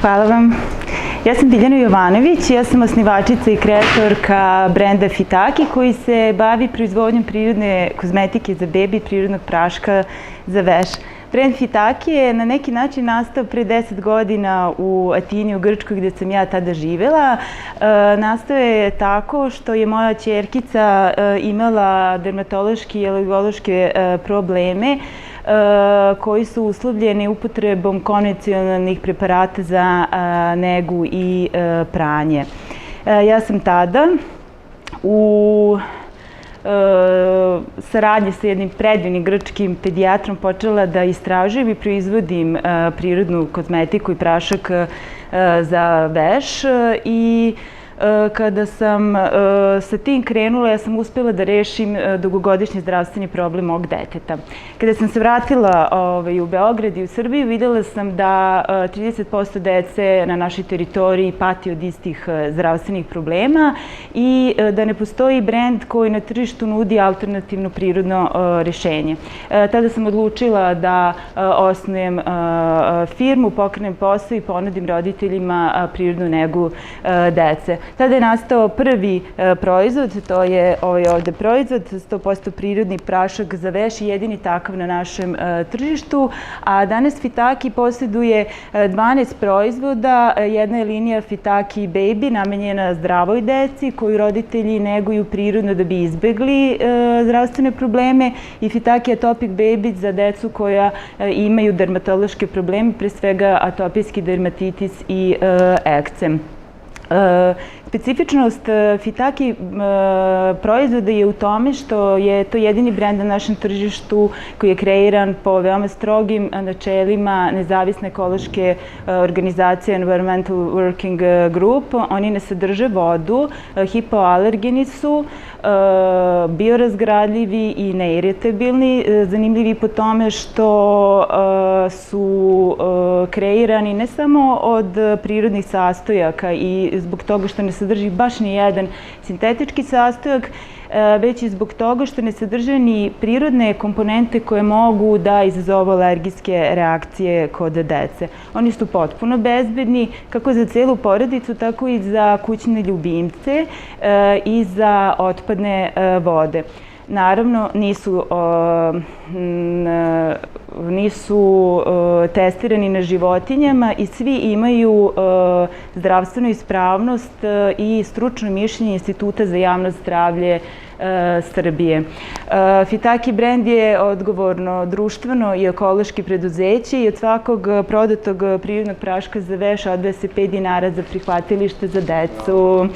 Hvala vam. Ja sam Biljana Jovanović, ja sam osnivačica i kreatorka brenda Fitaki koji se bavi proizvodnjom prirodne kozmetike za bebi i prirodnog praška za veš. Brend Fitaki je na neki način nastao pre 10 godina u Atini, u Grčkoj, gde sam ja tada živela. Nastao je tako što je moja ćerkica imala dermatološke i alergološke probleme koji su uslovljeni upotrebom konvencionalnih preparata za negu i pranje. Ja sam tada u saradnji sa jednim predivnim grčkim pedijatrom počela da istražujem i proizvodim prirodnu kozmetiku i prašak za veš i kada sam sa tim krenula, ja sam uspela da rešim dugogodišnji zdravstveni problem mog deteta. Kada sam se vratila u Beograd i u Srbiju, videla sam da 30% dece na našoj teritoriji pati od istih zdravstvenih problema i da ne postoji brend koji na tržištu nudi alternativno prirodno rešenje. Tada sam odlučila da osnujem firmu, pokrenem posao i ponudim roditeljima prirodnu negu dece. Tada je nastao prvi proizvod, to je ovaj ovde proizvod, 100% prirodni prašak za veš i jedini takav na našem tržištu, a danas Fitaki posjeduje 12 proizvoda. Jedna je linija Fitaki Baby, namenjena zdravoj deci koju roditelji neguju prirodno da bi izbegli zdravstvene probleme, i Fitaki Atopic Baby za decu koja imaju dermatološke probleme, pre svega atopijski dermatitis i ekcem. Specifičnost Fitaki proizvoda je u tome što je to jedini brend na našem tržištu koji je kreiran po veoma strogim načelima nezavisne ekološke organizacije Environmental Working Group. Oni ne sadrže vodu, hipoalergeni su, biorazgradljivi i neiritabilni. Zanimljivi po tome što su kreirani ne samo od prirodnih sastojaka i zbog toga što ne sadrži baš ni jedan sintetički sastojak, već i zbog toga što ne sadrže ni prirodne komponente koje mogu da izazovu alergijske reakcije kod dece. Oni su potpuno bezbedni kako za celu porodicu, tako i za kućne ljubimce i za otpadne vode. Naravno, nisu testirani na životinjama i svi imaju zdravstvenu ispravnost i stručno mišljenje Instituta za javno zdravlje Srbije. Fitaki brend je odgovorno društveno i ekološki preduzeće i od svakog prodatog prirodnog praška za veš odvaja se 5 dinara za prihvatilište za decu.